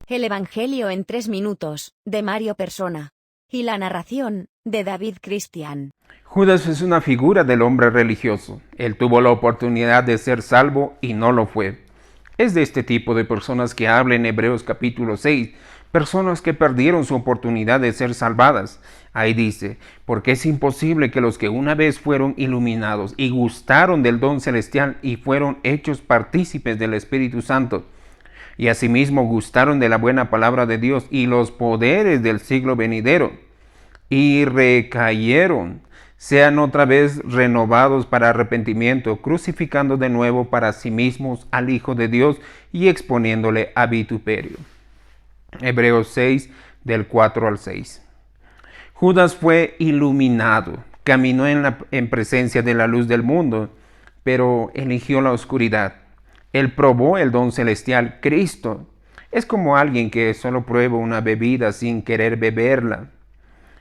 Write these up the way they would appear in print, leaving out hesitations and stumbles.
El Evangelio en 3 minutos, de Mario Persona. Y la narración, de David Cristian. Judas es una figura del hombre religioso. Él tuvo la oportunidad de ser salvo y no lo fue. Es de este tipo de personas que habla en Hebreos capítulo 6, personas que perdieron su oportunidad de ser salvadas. Ahí dice, porque es imposible que los que una vez fueron iluminados y gustaron del don celestial y fueron hechos partícipes del Espíritu Santo, y asimismo gustaron de la buena palabra de Dios y los poderes del siglo venidero, y recayeron, sean otra vez renovados para arrepentimiento, crucificando de nuevo para sí mismos al Hijo de Dios y exponiéndole a vituperio. Hebreos 6, del 4 al 6. Judas fue iluminado, caminó en presencia de la luz del mundo, pero eligió la oscuridad. Él probó el don celestial, Cristo. Es como alguien que solo prueba una bebida sin querer beberla.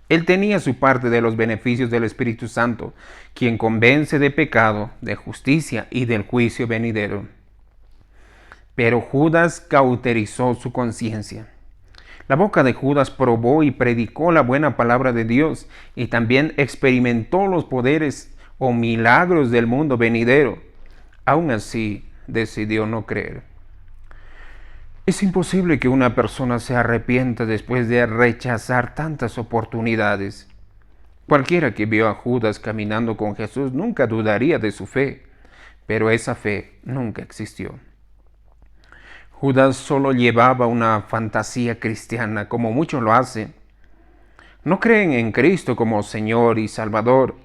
Él tenía su parte de los beneficios del Espíritu Santo, quien convence de pecado, de justicia y del juicio venidero. Pero Judas cauterizó su conciencia. La boca de Judas probó y predicó la buena palabra de Dios y también experimentó los poderes o milagros del mundo venidero. Aún así, decidió no creer. Es imposible que una persona se arrepienta después de rechazar tantas oportunidades. Cualquiera que vio a Judas caminando con Jesús nunca dudaría de su fe, pero esa fe nunca existió. Judas solo llevaba una fantasía cristiana, como muchos lo hacen. No creen en Cristo como Señor y Salvador.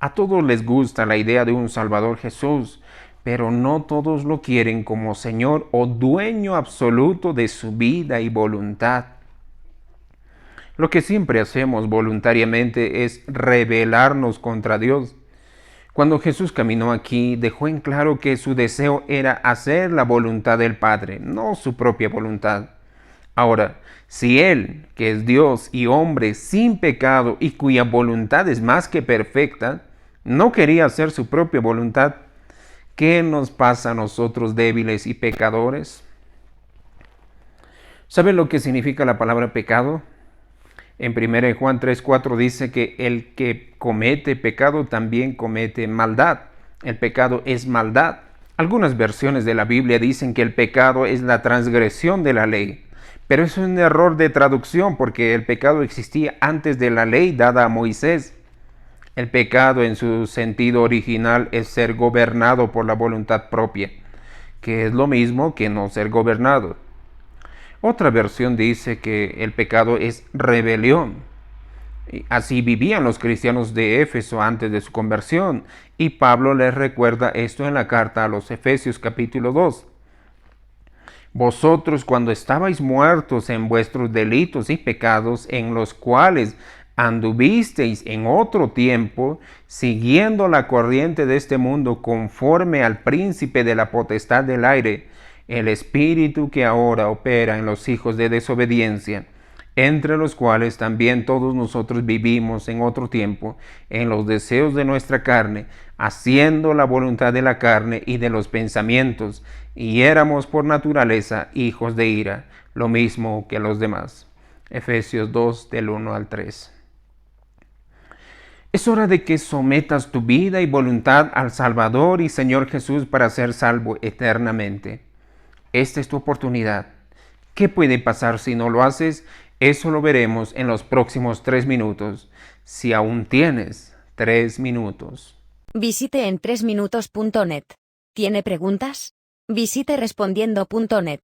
A todos les gusta la idea de un Salvador Jesús, pero no todos lo quieren como Señor o dueño absoluto de su vida y voluntad. Lo que siempre hacemos voluntariamente es rebelarnos contra Dios. Cuando Jesús caminó aquí, dejó en claro que su deseo era hacer la voluntad del Padre, no su propia voluntad. Ahora, si Él, que es Dios y hombre sin pecado y cuya voluntad es más que perfecta, no quería hacer su propia voluntad, ¿qué nos pasa a nosotros débiles y pecadores? ¿Saben lo que significa la palabra pecado? En 1 Juan 3:4 dice que el que comete pecado también comete maldad. El pecado es maldad. Algunas versiones de la Biblia dicen que el pecado es la transgresión de la ley, pero es un error de traducción porque el pecado existía antes de la ley dada a Moisés. El pecado en su sentido original es ser gobernado por la voluntad propia, que es lo mismo que no ser gobernado. Otra versión dice que el pecado es rebelión. Así vivían los cristianos de Éfeso antes de su conversión, y Pablo les recuerda esto en la carta a los Efesios capítulo 2. Vosotros cuando estabais muertos en vuestros delitos y pecados, en los cuales anduvisteis en otro tiempo, siguiendo la corriente de este mundo conforme al príncipe de la potestad del aire, el espíritu que ahora opera en los hijos de desobediencia, entre los cuales también todos nosotros vivimos en otro tiempo, en los deseos de nuestra carne, haciendo la voluntad de la carne y de los pensamientos, y éramos por naturaleza hijos de ira, lo mismo que los demás. Efesios 2, del 1 al 3. Es hora de que sometas tu vida y voluntad al Salvador y Señor Jesús para ser salvo eternamente. Esta es tu oportunidad. ¿Qué puede pasar si no lo haces? Eso lo veremos en los próximos 3 minutos. Si aún tienes 3 minutos. Visite en 3minutos.net. ¿Tiene preguntas? Visite respondiendo.net.